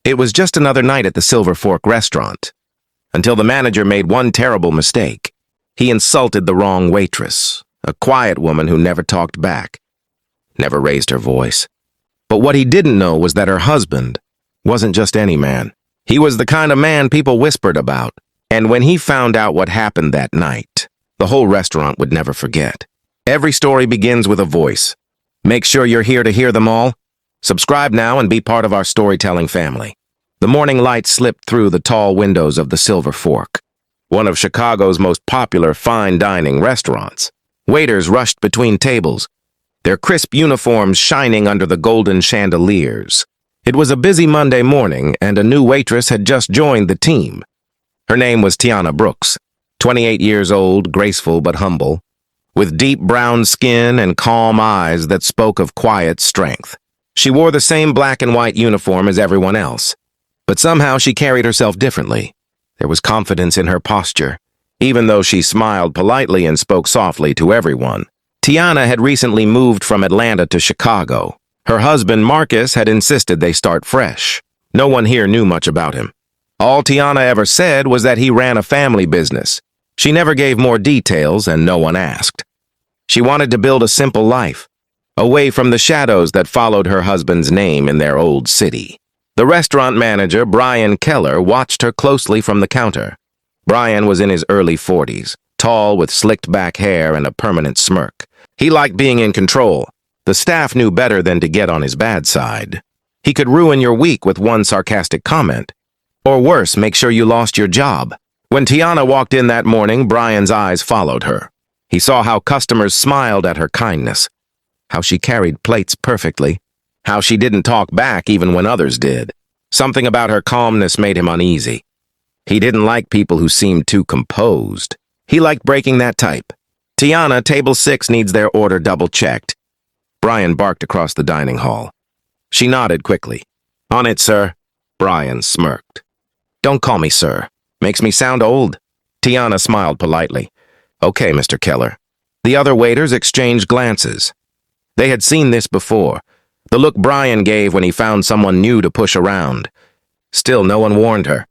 It was just another night at the Silver Fork restaurant, until the manager made one terrible mistake. He insulted the wrong waitress, a quiet woman who never talked back, never raised her voice. But what he didn't know was that her husband wasn't just any man. He was the kind of man people whispered about. And when he found out what happened that night, the whole restaurant would never forget. Every story begins with a voice. Make sure you're here to hear them all. Subscribe now and be part of our storytelling family. The morning light slipped through the tall windows of the Silver Fork, one of Chicago's most popular fine dining restaurants. Waiters rushed between tables, their crisp uniforms shining under the golden chandeliers. It was a busy Monday morning, and a new waitress had just joined the team. Her name was Tiana Brooks, 28 years old, graceful but humble, with deep brown skin and calm eyes that spoke of quiet strength. She wore the same black and white uniform as everyone else, but somehow she carried herself differently. There was confidence in her posture, even though she smiled politely and spoke softly to everyone. Tiana had recently moved from Atlanta to Chicago. Her husband, Marcus, had insisted they start fresh. No one here knew much about him. All Tiana ever said was that he ran a family business. She never gave more details, and no one asked. She wanted to build a simple life, away from the shadows that followed her husband's name in their old city. The restaurant manager, Keller, watched her closely from the counter. Brian was in his early 40s, tall with slicked back hair and a permanent smirk. He liked being in control. The staff knew better than to get on his bad side. He could ruin your week with one sarcastic comment. Or worse, make sure you lost your job. When Tiana walked in that morning, Brian's eyes followed her. He saw how customers smiled at her kindness, how she carried plates perfectly, how she didn't talk back even when others did. Something about her calmness made him uneasy. He didn't like people who seemed too composed. He liked breaking that type. Tiana, table 6 needs their order double-checked. Brian barked across the dining hall. She nodded quickly. On it, sir. Brian smirked. Don't call me sir. Makes me sound old. Tiana smiled politely. Okay, Mr. Keller. The other waiters exchanged glances. They had seen this before. The look Brian gave when he found someone new to push around. Still, no one warned her.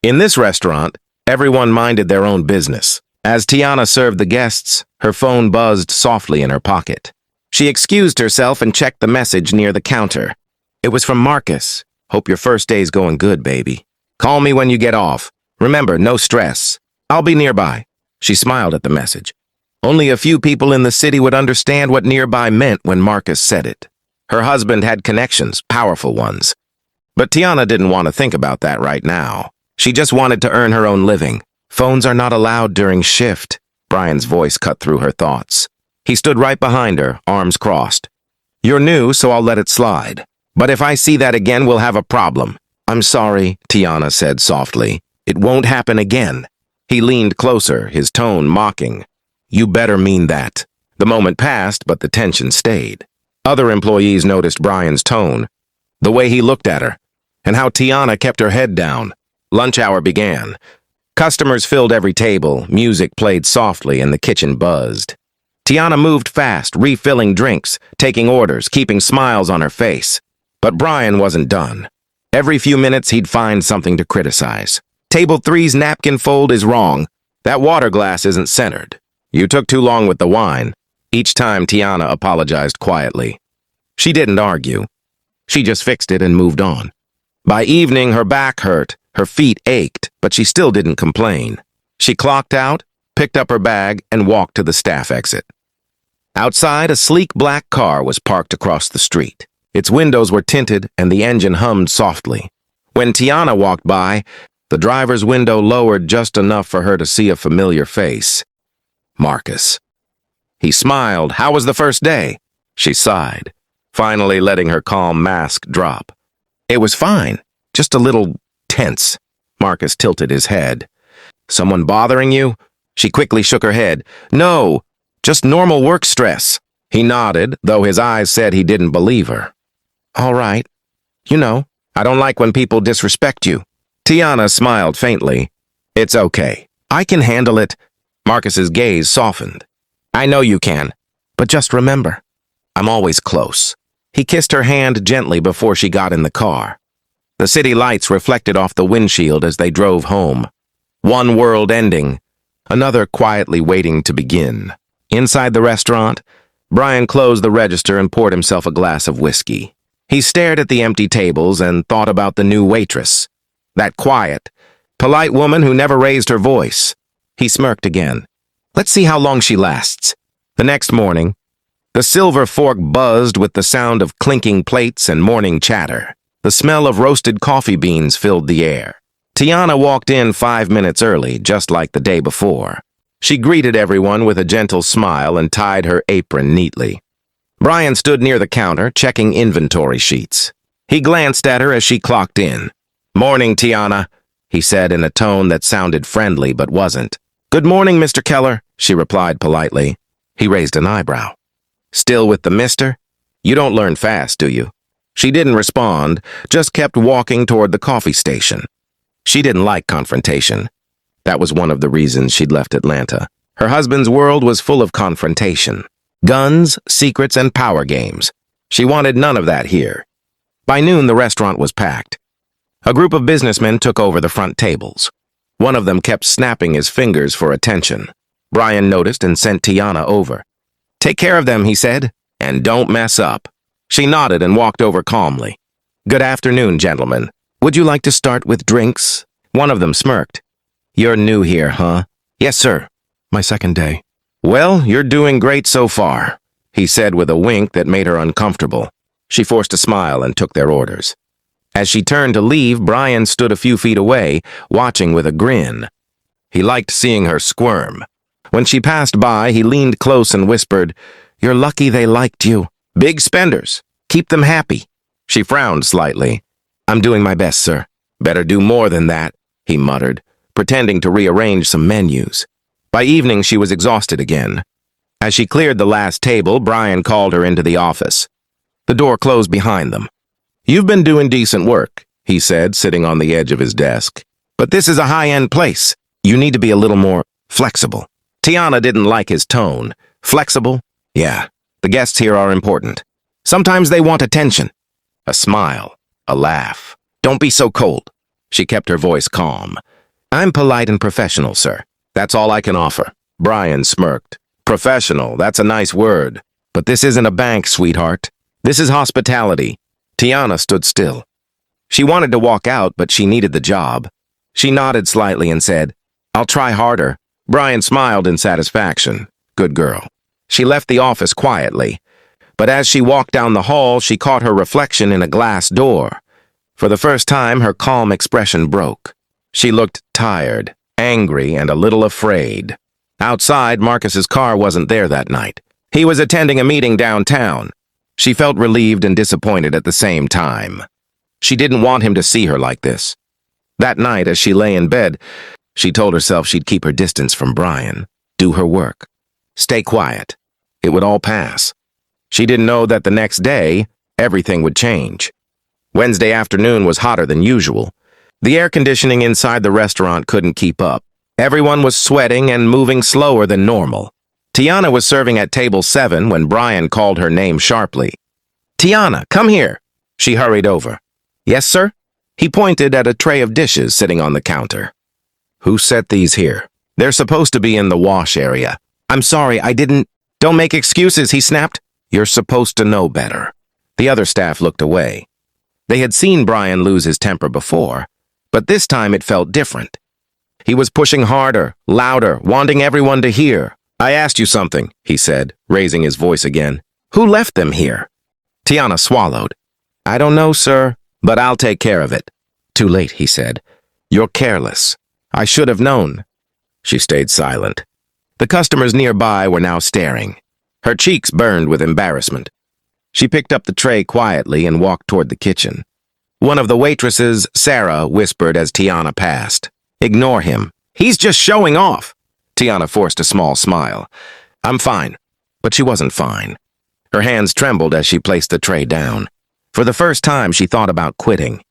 In this restaurant, everyone minded their own business. As Tiana served the guests, her phone buzzed softly in her pocket. She excused herself and checked the message near the counter. It was from Marcus. Hope your first day's going good, baby. Call me when you get off. Remember, no stress. I'll be nearby. She smiled at the message. Only a few people in the city would understand what nearby meant when Marcus said it. Her husband had connections, powerful ones. But Tiana didn't want to think about that right now. She just wanted to earn her own living. Phones are not allowed during shift. Brian's voice cut through her thoughts. He stood right behind her, arms crossed. You're new, so I'll let it slide. But if I see that again, we'll have a problem. I'm sorry, Tiana said softly. It won't happen again. He leaned closer, his tone mocking. You better mean that. The moment passed, but the tension stayed. Other employees noticed Brian's tone, the way he looked at her, and how Tiana kept her head down. Lunch hour began. Customers filled every table, music played softly, and the kitchen buzzed. Tiana moved fast, refilling drinks, taking orders, keeping smiles on her face. But Brian wasn't done. Every few minutes, he'd find something to criticize. Table 3's napkin fold is wrong. That water glass isn't centered. You took too long with the wine. Each time, Tiana apologized quietly. She didn't argue. She just fixed it and moved on. By evening, her back hurt, her feet ached, but she still didn't complain. She clocked out, picked up her bag, and walked to the staff exit. Outside, a sleek black car was parked across the street. Its windows were tinted, and the engine hummed softly. When Tiana walked by, the driver's window lowered just enough for her to see a familiar face. Marcus. He smiled. How was the first day? She sighed, finally letting her calm mask drop. It was fine, just a little tense. Marcus tilted his head. Someone bothering you? She quickly shook her head. No, just normal work stress. He nodded, though his eyes said he didn't believe her. All right. You know, I don't like when people disrespect you. Tiana smiled faintly. It's okay. I can handle it. Marcus's gaze softened. I know you can, but just remember, I'm always close. He kissed her hand gently before she got in the car. The city lights reflected off the windshield as they drove home. One world ending, another quietly waiting to begin. Inside the restaurant, Brian closed the register and poured himself a glass of whiskey. He stared at the empty tables and thought about the new waitress. That quiet, polite woman who never raised her voice. He smirked again. Let's see how long she lasts. The next morning, the silver fork buzzed with the sound of clinking plates and morning chatter. The smell of roasted coffee beans filled the air. Tiana walked in 5 minutes early, just like the day before. She greeted everyone with a gentle smile and tied her apron neatly. Brian stood near the counter, checking inventory sheets. He glanced at her as she clocked in. "Morning, Tiana," he said in a tone that sounded friendly but wasn't. "Good morning, Mr. Keller," she replied politely. He raised an eyebrow. "Still with the mister? You don't learn fast, do you?" She didn't respond, just kept walking toward the coffee station. She didn't like confrontation. That was one of the reasons she'd left Atlanta. Her husband's world was full of confrontation. Guns, secrets, and power games. She wanted none of that here. By noon, the restaurant was packed. A group of businessmen took over the front tables. One of them kept snapping his fingers for attention. Brian noticed and sent Tiana over. "Take care of them," he said, "and don't mess up." She nodded and walked over calmly. "Good afternoon, gentlemen. Would you like to start with drinks?" One of them smirked. "You're new here, huh?" "Yes, sir. My second day." "Well, you're doing great so far," he said with a wink that made her uncomfortable. She forced a smile and took their orders. As she turned to leave, Brian stood a few feet away, watching with a grin. He liked seeing her squirm. When she passed by, he leaned close and whispered, "You're lucky they liked you. Big spenders. Keep them happy." She frowned slightly. "I'm doing my best, sir." "Better do more than that," he muttered, pretending to rearrange some menus. By evening, she was exhausted again. As she cleared the last table, Brian called her into the office. The door closed behind them. "You've been doing decent work," he said, sitting on the edge of his desk. "But this is a high-end place. You need to be a little more flexible." Tiana didn't like his tone. Flexible? Yeah, the guests here are important. Sometimes they want attention. A smile, a laugh. "Don't be so cold." She kept her voice calm. "I'm polite and professional, sir. That's all I can offer." Brian smirked. "Professional, that's a nice word. But this isn't a bank, sweetheart. This is hospitality." Tiana stood still. She wanted to walk out, but she needed the job. She nodded slightly and said, "I'll try harder." Brian smiled in satisfaction. Good girl. She left the office quietly. But as she walked down the hall, she caught her reflection in a glass door. For the first time, her calm expression broke. She looked tired, angry, and a little afraid. Outside, Marcus's car wasn't there that night. He was attending a meeting downtown. She felt relieved and disappointed at the same time. She didn't want him to see her like this. That night, as she lay in bed, she told herself she'd keep her distance from Brian, do her work, stay quiet. It would all pass. She didn't know that the next day, everything would change. Wednesday afternoon was hotter than usual. The air conditioning inside the restaurant couldn't keep up. Everyone was sweating and moving slower than normal. Tiana was serving at table 7 when Brian called her name sharply. "Tiana, come here." She hurried over. "Yes, sir?" He pointed at a tray of dishes sitting on the counter. "Who set these here?" "They're supposed to be in the wash area." "I'm sorry, I didn't—" "Don't make excuses," he snapped. "You're supposed to know better." The other staff looked away. They had seen Brian lose his temper before, but this time it felt different. He was pushing harder, louder, wanting everyone to hear. "I asked you something," he said, raising his voice again. "Who left them here?" Tiana swallowed. "I don't know, sir, but I'll take care of it." "Too late," he said. "You're careless. I should have known." She stayed silent. The customers nearby were now staring. Her cheeks burned with embarrassment. She picked up the tray quietly and walked toward the kitchen. One of the waitresses, Sarah, whispered as Tiana passed. "Ignore him. He's just showing off." Tiana forced a small smile. "I'm fine." But she wasn't fine. Her hands trembled as she placed the tray down. For the first time, she thought about quitting.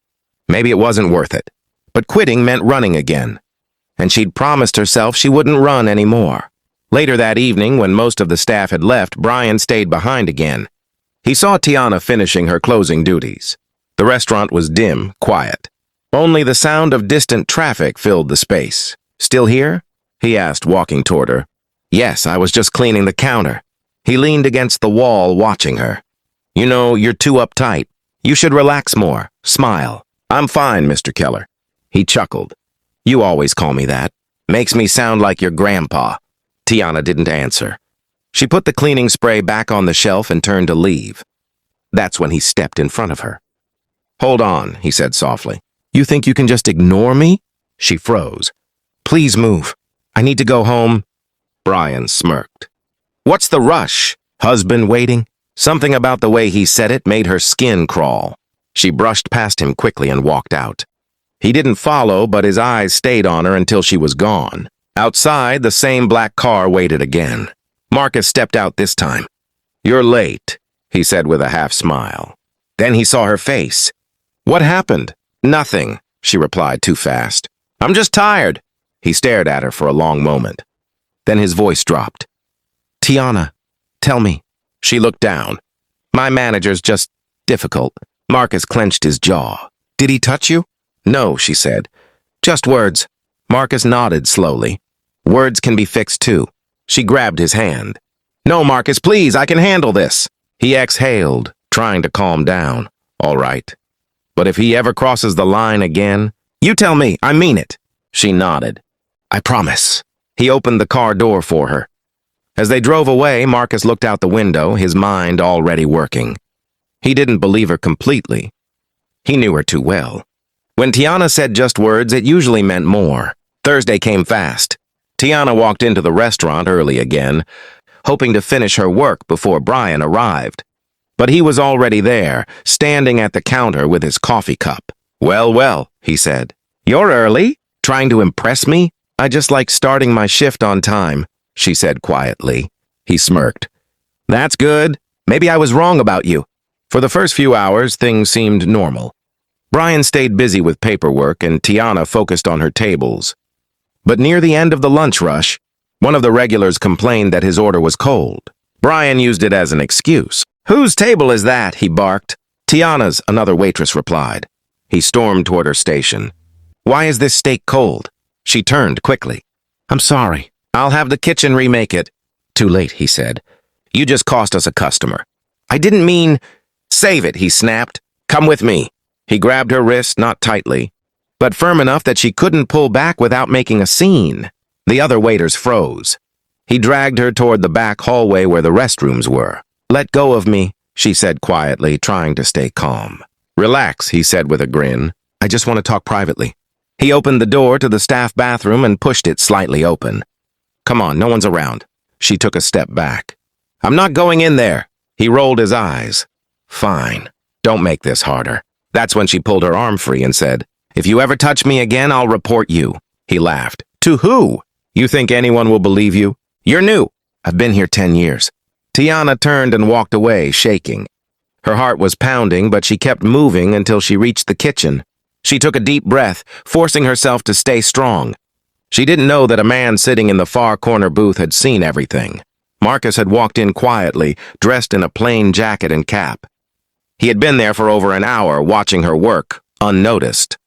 Maybe it wasn't worth it. But quitting meant running again. And she'd promised herself she wouldn't run anymore. Later that evening, when most of the staff had left, Brian stayed behind again. He saw Tiana finishing her closing duties. The restaurant was dim, quiet. Only the sound of distant traffic filled the space. "Still here?" he asked, walking toward her. "Yes, I was just cleaning the counter." He leaned against the wall, watching her. "You know, you're too uptight. You should relax more. Smile." "I'm fine, Mr. Keller." He chuckled. "You always call me that. Makes me sound like your grandpa." Tiana didn't answer. She put the cleaning spray back on the shelf and turned to leave. That's when he stepped in front of her. "Hold on," he said softly. "You think you can just ignore me?" She froze. "Please move. I need to go home." Brian smirked. "What's the rush? Husband waiting?" Something about the way he said it made her skin crawl. She brushed past him quickly and walked out. He didn't follow, but his eyes stayed on her until she was gone. Outside, the same black car waited again. Marcus stepped out this time. "You're late," he said with a half smile. Then he saw her face. "What happened?" "Nothing," she replied too fast. "I'm just tired." He stared at her for a long moment. Then his voice dropped. "Tiana, tell me." She looked down. "My manager's just difficult." Marcus clenched his jaw. "Did he touch you?" "No," she said. "Just words." Marcus nodded slowly. "Words can be fixed too." She grabbed his hand. "No, Marcus, please, I can handle this." He exhaled, trying to calm down. "All right. But if he ever crosses the line again, you tell me, I mean it." She nodded. "I promise." He opened the car door for her. As they drove away, Marcus looked out the window, his mind already working. He didn't believe her completely. He knew her too well. When Tiana said just words, it usually meant more. Thursday came fast. Tiana walked into the restaurant early again, hoping to finish her work before Brian arrived. But he was already there, standing at the counter with his coffee cup. "Well, well," he said. "You're early? Trying to impress me?" "I just like starting my shift on time," she said quietly. He smirked. "That's good. Maybe I was wrong about you." For the first few hours, things seemed normal. Brian stayed busy with paperwork and Tiana focused on her tables. But near the end of the lunch rush, one of the regulars complained that his order was cold. Brian used it as an excuse. "Whose table is that?" he barked. "Tiana's," another waitress replied. He stormed toward her station. "Why is this steak cold?" She turned quickly. "I'm sorry. I'll have the kitchen remake it." "Too late," he said. "You just cost us a customer." "I didn't mean—" "Save it," he snapped. "Come with me." He grabbed her wrist, not tightly, but firm enough that she couldn't pull back without making a scene. The other waiters froze. He dragged her toward the back hallway where the restrooms were. "Let go of me," she said quietly, trying to stay calm. "Relax," he said with a grin. "I just want to talk privately." He opened the door to the staff bathroom and pushed it slightly open. "Come on, no one's around." She took a step back. "I'm not going in there." He rolled his eyes. "Fine. Don't make this harder." That's when she pulled her arm free and said, "If you ever touch me again, I'll report you." He laughed. "To who? You think anyone will believe you? You're new." "I've been here 10 years. Tiana turned and walked away, shaking. Her heart was pounding, but she kept moving until she reached the kitchen. She took a deep breath, forcing herself to stay strong. She didn't know that a man sitting in the far corner booth had seen everything. Marcus had walked in quietly, dressed in a plain jacket and cap. He had been there for over an hour, watching her work, unnoticed.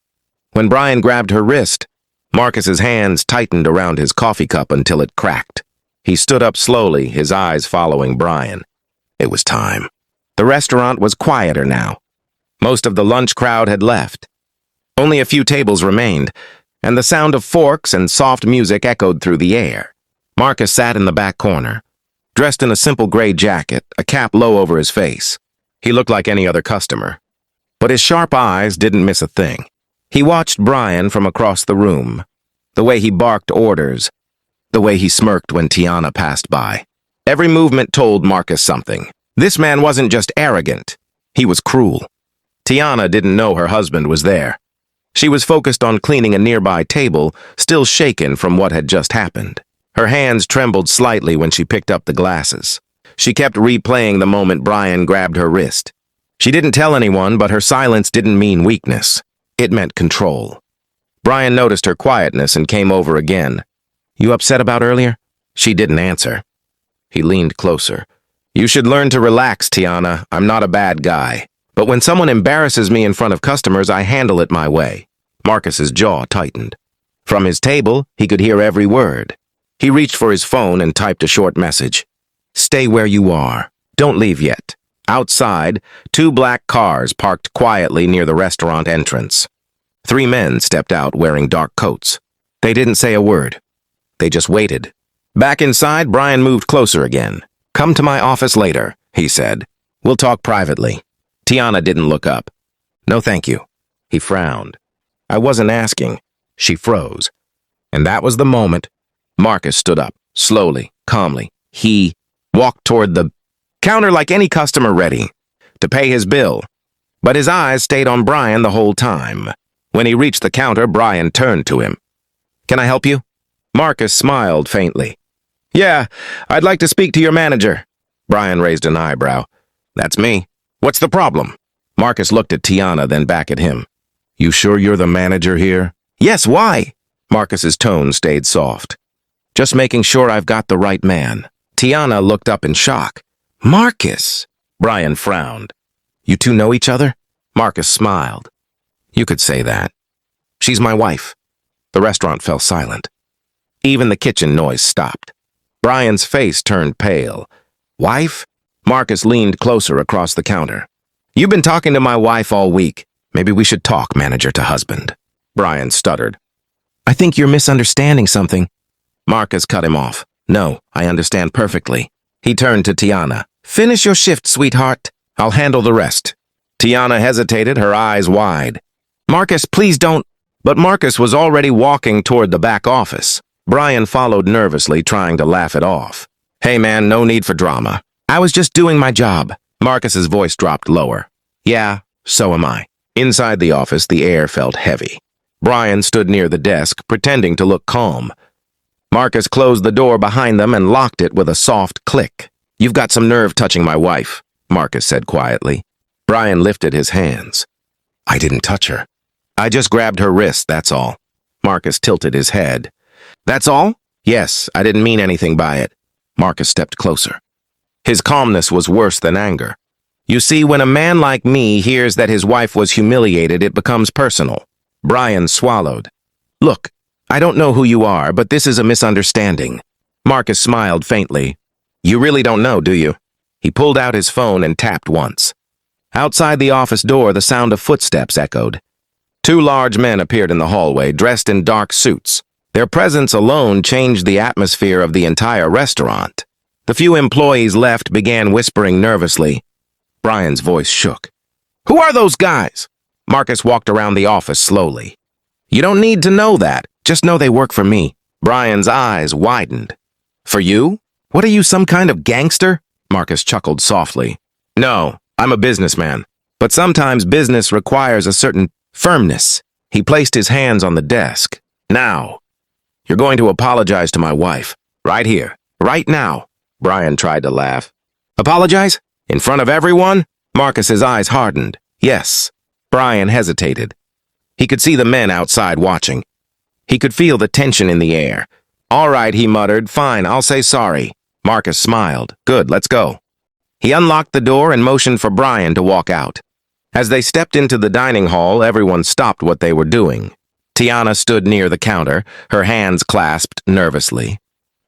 When Brian grabbed her wrist, Marcus's hands tightened around his coffee cup until it cracked. He stood up slowly, his eyes following Brian. It was time. The restaurant was quieter now. Most of the lunch crowd had left. Only a few tables remained, and the sound of forks and soft music echoed through the air. Marcus sat in the back corner, dressed in a simple gray jacket, a cap low over his face. He looked like any other customer. But his sharp eyes didn't miss a thing. He watched Brian from across the room, the way he barked orders, the way he smirked when Tiana passed by. Every movement told Marcus something. This man wasn't just arrogant, he was cruel. Tiana didn't know her husband was there. She was focused on cleaning a nearby table, still shaken from what had just happened. Her hands trembled slightly when she picked up the glasses. She kept replaying the moment Brian grabbed her wrist. She didn't tell anyone, but her silence didn't mean weakness. It meant control. Brian noticed her quietness and came over again. "You upset about earlier?" She didn't answer. He leaned closer. "You should learn to relax, Tiana. I'm not a bad guy." But when someone embarrasses me in front of customers, I handle it my way. Marcus's jaw tightened. From his table, he could hear every word. He reached for his phone and typed a short message. Stay where you are. Don't leave yet. Outside, 2 black cars parked quietly near the restaurant entrance. 3 men stepped out wearing dark coats. They didn't say a word. They just waited. Back inside, Brian moved closer again. Come to my office later, he said. We'll talk privately. Tiana didn't look up. No, thank you. He frowned. I wasn't asking. She froze. And that was the moment. Marcus stood up, slowly, calmly. He walked toward the counter like any customer ready to pay his bill. But his eyes stayed on Brian the whole time. When he reached the counter, Brian turned to him. Can I help you? Marcus smiled faintly. Yeah, I'd like to speak to your manager. Brian raised an eyebrow. That's me. What's the problem? Marcus looked at Tiana, then back at him. You sure you're the manager here? Yes, why? Marcus's tone stayed soft. Just making sure I've got the right man. Tiana looked up in shock. Marcus! Brian frowned. You two know each other? Marcus smiled. You could say that. She's my wife. The restaurant fell silent. Even the kitchen noise stopped. Brian's face turned pale. Wife? Marcus leaned closer across the counter. You've been talking to my wife all week. Maybe we should talk, manager to husband. Brian stuttered. I think you're misunderstanding something. Marcus cut him off. No, I understand perfectly. He turned to Tiana. Finish your shift, sweetheart. I'll handle the rest. Tiana hesitated, her eyes wide. Marcus, please don't. But Marcus was already walking toward the back office. Brian followed nervously, trying to laugh it off. Hey man, no need for drama. I was just doing my job. Marcus's voice dropped lower. Yeah, so am I. Inside the office, the air felt heavy. Brian stood near the desk, pretending to look calm. Marcus closed the door behind them and locked it with a soft click. You've got some nerve touching my wife, Marcus said quietly. Brian lifted his hands. I didn't touch her. I just grabbed her wrist, that's all. Marcus tilted his head. That's all? Yes, I didn't mean anything by it. Marcus stepped closer. His calmness was worse than anger. You see, when a man like me hears that his wife was humiliated, it becomes personal. Brian swallowed. Look, I don't know who you are, but this is a misunderstanding. Marcus smiled faintly. You really don't know, do you? He pulled out his phone and tapped once. Outside the office door, the sound of footsteps echoed. 2 large men appeared in the hallway, dressed in dark suits. Their presence alone changed the atmosphere of the entire restaurant. The few employees left began whispering nervously. Brian's voice shook. Who are those guys? Marcus walked around the office slowly. You don't need to know that. Just know they work for me. Brian's eyes widened. For you? What are you, some kind of gangster? Marcus chuckled softly. No, I'm a businessman. But sometimes business requires a certain firmness. He placed his hands on the desk. Now, you're going to apologize to my wife. Right here. Right now. Brian tried to laugh. Apologize? In front of everyone? Marcus's eyes hardened. Yes. Brian hesitated. He could see the men outside watching. He could feel the tension in the air. All right, he muttered. Fine, I'll say sorry. Marcus smiled. Good, let's go. He unlocked the door and motioned for Brian to walk out. As they stepped into the dining hall, everyone stopped what they were doing. Tiana stood near the counter, her hands clasped nervously.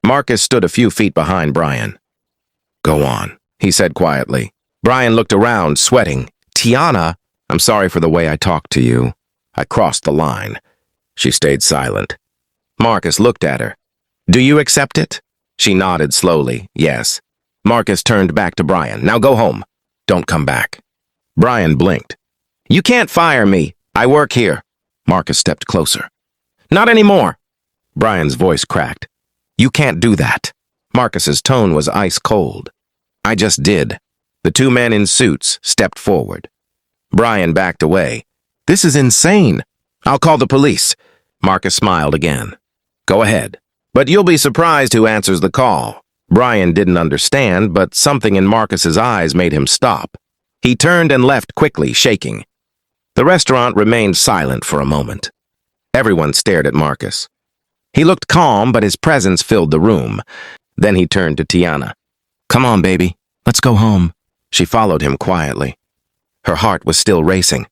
Marcus stood a few feet behind Brian. Go on, he said quietly. Brian looked around, sweating. Tiana, I'm sorry for the way I talked to you. I crossed the line. She stayed silent. Marcus looked at her. Do you accept it? She nodded slowly, yes. Marcus turned back to Brian. Now go home. Don't come back. Brian blinked. You can't fire me. I work here. Marcus stepped closer. Not anymore. Brian's voice cracked. You can't do that. Marcus's tone was ice cold. I just did. The 2 men in suits stepped forward. Brian backed away. This is insane. I'll call the police. Marcus smiled again. Go ahead. But you'll be surprised who answers the call. Brian didn't understand, but something in Marcus's eyes made him stop. He turned and left quickly, shaking. The restaurant remained silent for a moment. Everyone stared at Marcus. He looked calm, but his presence filled the room. Then he turned to Tiana. Come on, baby. Let's go home. She followed him quietly. Her heart was still racing.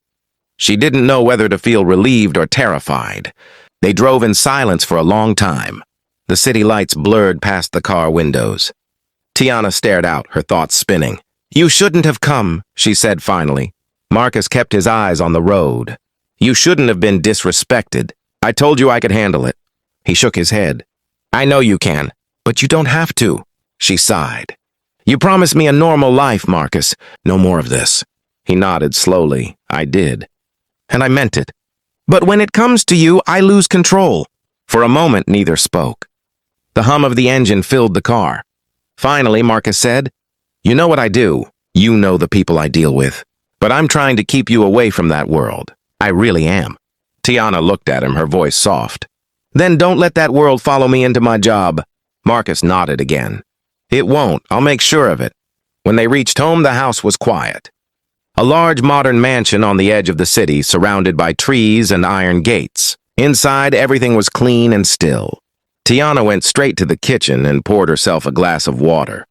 She didn't know whether to feel relieved or terrified. They drove in silence for a long time. The city lights blurred past the car windows. Tiana stared out, her thoughts spinning. "You shouldn't have come," she said finally. Marcus kept his eyes on the road. "You shouldn't have been disrespected. I told you I could handle it." He shook his head. "I know you can, but you don't have to," she sighed. "You promised me a normal life, Marcus. No more of this." He nodded slowly. "I did. And I meant it. But when it comes to you, I lose control." For a moment, neither spoke. The hum of the engine filled the car. Finally, Marcus said, "You know what I do. You know the people I deal with. But I'm trying to keep you away from that world. I really am." Tiana looked at him, her voice soft. "Then don't let that world follow me into my job." Marcus nodded again. "It won't. I'll make sure of it." When they reached home, the house was quiet. A large modern mansion on the edge of the city, surrounded by trees and iron gates. Inside, everything was clean and still. Tiana went straight to the kitchen and poured herself a glass of water.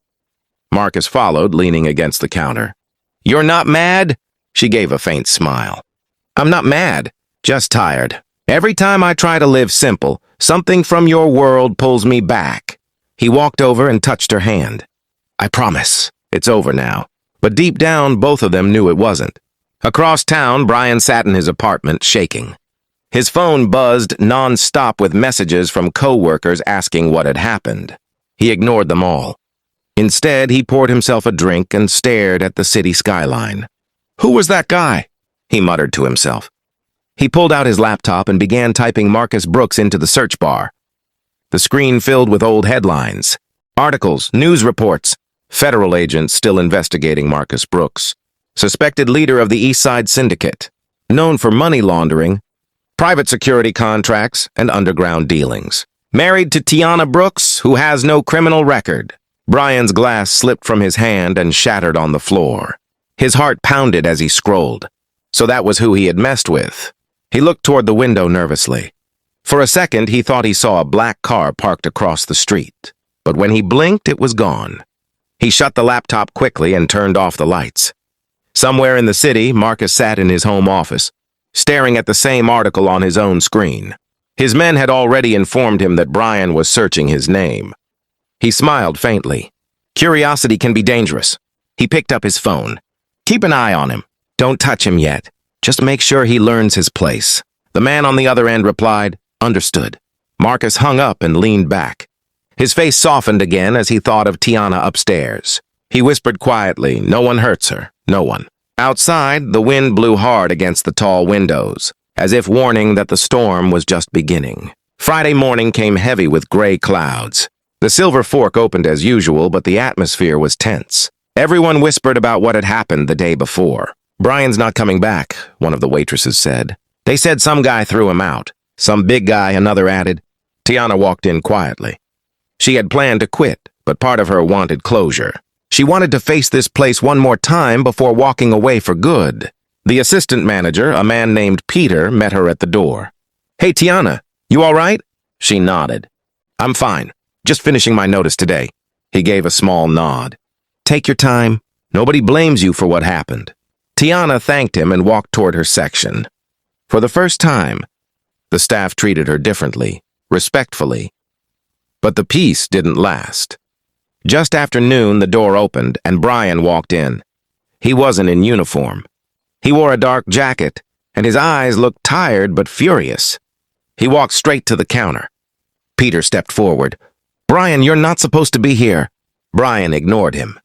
Marcus followed, leaning against the counter. "You're not mad?" She gave a faint smile. "I'm not mad, just tired. Every time I try to live simple, something from your world pulls me back." He walked over and touched her hand. "I promise, it's over now." But deep down, both of them knew it wasn't. Across town, Brian sat in his apartment, shaking. His phone buzzed non-stop with messages from co-workers asking what had happened. He ignored them all. Instead, he poured himself a drink and stared at the city skyline. "Who was that guy?" he muttered to himself. He pulled out his laptop and began typing Marcus Brooks into the search bar. The screen filled with old headlines, articles, news reports. Federal agents still investigating Marcus Brooks, suspected leader of the East Side Syndicate, known for money laundering, private security contracts, and underground dealings. Married to Tiana Brooks, who has no criminal record. Brian's glass slipped from his hand and shattered on the floor. His heart pounded as he scrolled. So that was who he had messed with. He looked toward the window nervously. For a second, he thought he saw a black car parked across the street. But when he blinked, it was gone. He shut the laptop quickly and turned off the lights. Somewhere in the city, Marcus sat in his home office, staring at the same article on his own screen. His men had already informed him that Brian was searching his name. He smiled faintly. Curiosity can be dangerous. He picked up his phone. "Keep an eye on him. Don't touch him yet. Just make sure he learns his place." The man on the other end replied, "Understood." Marcus hung up and leaned back. His face softened again as he thought of Tiana upstairs. He whispered quietly, "No one hurts her. No one." Outside, the wind blew hard against the tall windows, as if warning that the storm was just beginning. Friday morning came heavy with gray clouds. The Silver Fork opened as usual, but the atmosphere was tense. Everyone whispered about what had happened the day before. "Brian's not coming back," one of the waitresses said. "They said some guy threw him out. Some big guy," another added. Tiana walked in quietly. She had planned to quit, but part of her wanted closure. She wanted to face this place one more time before walking away for good. The assistant manager, a man named Peter, met her at the door. "Hey, Tiana, you all right?" She nodded. "I'm fine. Just finishing my notice today." He gave a small nod. "Take your time. Nobody blames you for what happened." Tiana thanked him and walked toward her section. For the first time, the staff treated her differently, respectfully. But the peace didn't last. Just after noon, the door opened and Brian walked in. He wasn't in uniform. He wore a dark jacket, and his eyes looked tired but furious. He walked straight to the counter. Peter stepped forward. "Brian, you're not supposed to be here." Brian ignored him.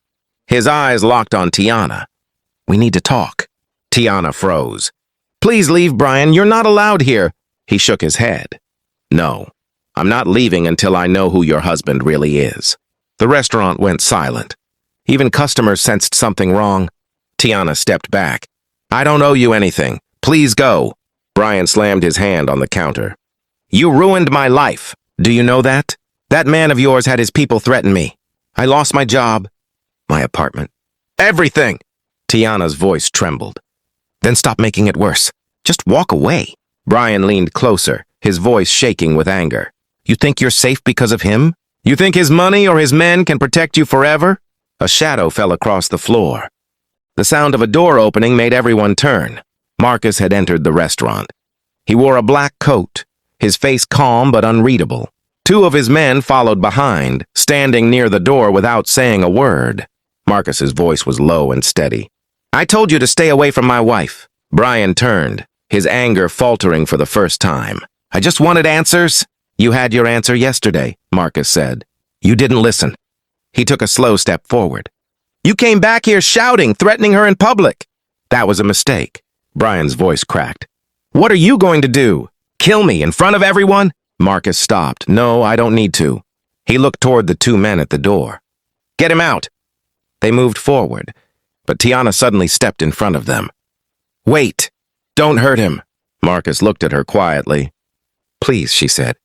His eyes locked on Tiana. "We need to talk." Tiana froze. "Please leave, Brian. You're not allowed here." He shook his head. "No, I'm not leaving until I know who your husband really is." The restaurant went silent. Even customers sensed something wrong. Tiana stepped back. "I don't owe you anything. Please go." Brian slammed his hand on the counter. "You ruined my life. Do you know that? That man of yours had his people threaten me. I lost my job, my apartment, everything." Tiana's voice trembled. "Then stop making it worse. Just walk away." Brian leaned closer, his voice shaking with anger. "You think you're safe because of him? You think his money or his men can protect you forever?" A shadow fell across the floor. The sound of a door opening made everyone turn. Marcus had entered the restaurant. He wore a black coat, his face calm but unreadable. Two of his men followed behind, standing near the door without saying a word. Marcus's voice was low and steady. "I told you to stay away from my wife." Brian turned, his anger faltering for the first time. "I just wanted answers." "You had your answer yesterday," Marcus said. "You didn't listen." He took a slow step forward. "You came back here shouting, threatening her in public." "That was a mistake." Brian's voice cracked. "What are you going to do? Kill me in front of everyone?" Marcus stopped. "No, I don't need to." He looked toward the two men at the door. "Get him out." They moved forward, but Tiana suddenly stepped in front of them. "Wait! Don't hurt him." Marcus looked at her quietly. "Please," she said.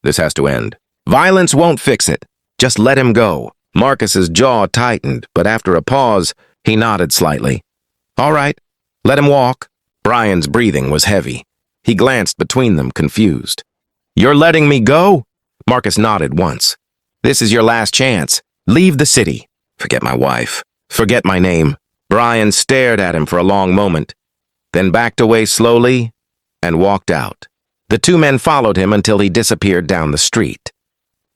"This has to end. Violence won't fix it. Just let him go." Marcus's jaw tightened, but after a pause, he nodded slightly. "All right, let him walk." Brian's breathing was heavy. He glanced between them, confused. "You're letting me go?" Marcus nodded once. "This is your last chance. Leave the city. Forget my wife. Forget my name." Brian stared at him for a long moment, then backed away slowly and walked out. The two men followed him until he disappeared down the street.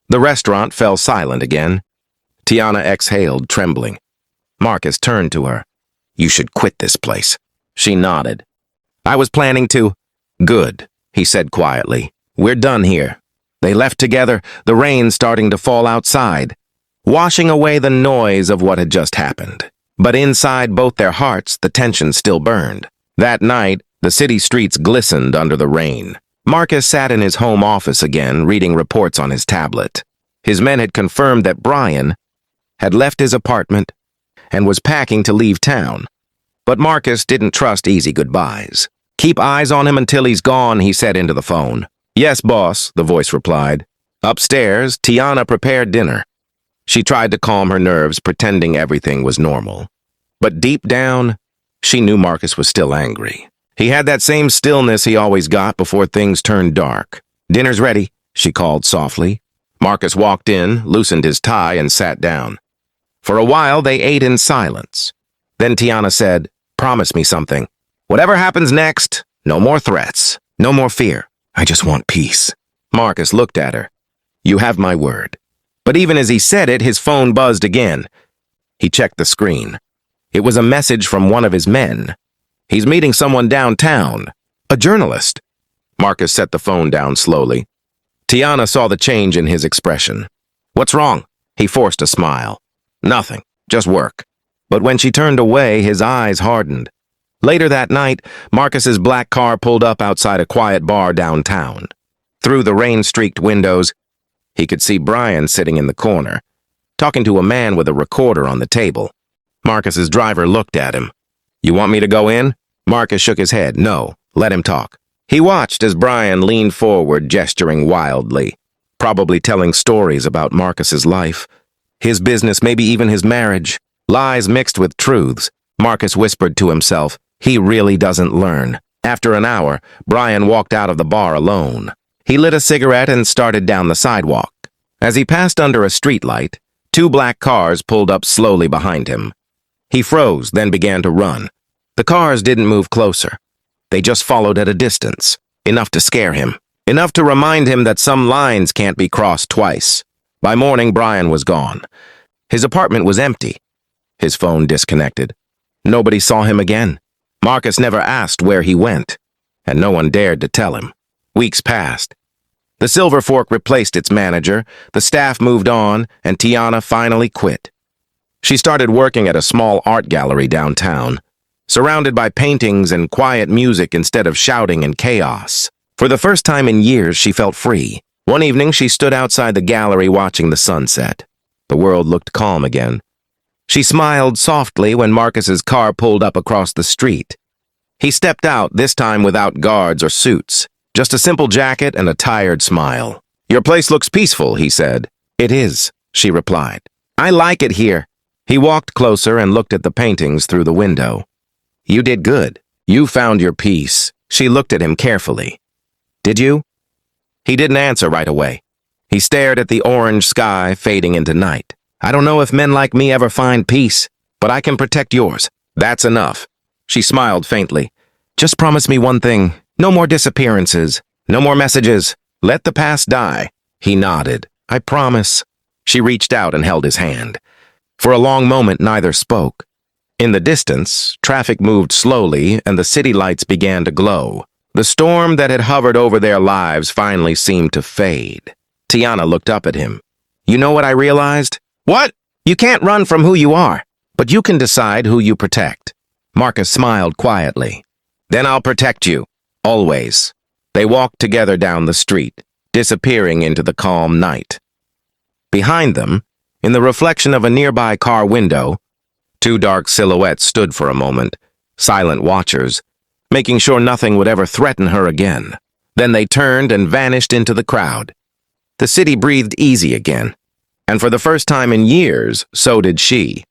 The restaurant fell silent again. Tiana exhaled, trembling. Marcus turned to her. "You should quit this place." She nodded. "I was planning to." "Good," he said quietly. "We're done here." They left together, the rain starting to fall outside, washing away the noise of what had just happened. But inside both their hearts, the tension still burned. That night, the city streets glistened under the rain. Marcus sat in his home office again, reading reports on his tablet. His men had confirmed that Brian had left his apartment and was packing to leave town. But Marcus didn't trust easy goodbyes. "Keep eyes on him until he's gone," he said into the phone. "Yes, boss," the voice replied. Upstairs, Tiana prepared dinner. She tried to calm her nerves, pretending everything was normal. But deep down, she knew Marcus was still angry. He had that same stillness he always got before things turned dark. "Dinner's ready," she called softly. Marcus walked in, loosened his tie, and sat down. For a while, they ate in silence. Then Tiana said, "Promise me something. Whatever happens next, no more threats, no more fear. I just want peace." Marcus looked at her. "You have my word." But even as he said it, his phone buzzed again. He checked the screen. It was a message from one of his men. "He's meeting someone downtown. A journalist." Marcus set the phone down slowly. Tiana saw the change in his expression. "What's wrong?" He forced a smile. "Nothing, just work." But when she turned away, his eyes hardened. Later that night, Marcus's black car pulled up outside a quiet bar downtown. Through the rain-streaked windows, he could see Brian sitting in the corner, talking to a man with a recorder on the table. Marcus's driver looked at him. "You want me to go in?" Marcus shook his head. "No, let him talk." He watched as Brian leaned forward, gesturing wildly, probably telling stories about Marcus's life, his business, maybe even his marriage, lies mixed with truths. Marcus whispered to himself, "He really doesn't learn." After an hour, Brian walked out of the bar alone. He lit a cigarette and started down the sidewalk. As he passed under a streetlight, two black cars pulled up slowly behind him. He froze, then began to run. The cars didn't move closer. They just followed at a distance, enough to scare him, enough to remind him that some lines can't be crossed twice. By morning, Brian was gone. His apartment was empty. His phone disconnected. Nobody saw him again. Marcus never asked where he went, and no one dared to tell him. Weeks passed. The Silver Fork replaced its manager, the staff moved on, and Tiana finally quit. She started working at a small art gallery downtown, surrounded by paintings and quiet music instead of shouting and chaos. For the first time in years, she felt free. One evening, she stood outside the gallery watching the sunset. The world looked calm again. She smiled softly when Marcus's car pulled up across the street. He stepped out, this time without guards or suits, just a simple jacket and a tired smile. "Your place looks peaceful," he said. "It is," she replied. "I like it here." He walked closer and looked at the paintings through the window. "You did good. You found your peace." She looked at him carefully. "Did you?" He didn't answer right away. He stared at the orange sky fading into night. "I don't know if men like me ever find peace, but I can protect yours." That's enough. She smiled faintly. Just promise me one thing. No more disappearances. No more messages. Let the past die. He nodded. I promise. She reached out and held his hand. For a long moment, neither spoke. In the distance, traffic moved slowly and the city lights began to glow. The storm that had hovered over their lives finally seemed to fade. Tiana looked up at him. You know what I realized? What? You can't run from who you are, but you can decide who you protect. Marcus smiled quietly. Then I'll protect you. Always. They walked together down the street, disappearing into the calm night. Behind them, in the reflection of a nearby car window, two dark silhouettes stood for a moment, silent watchers, making sure nothing would ever threaten her again. Then they turned and vanished into the crowd. The city breathed easy again, and for the first time in years, so did she.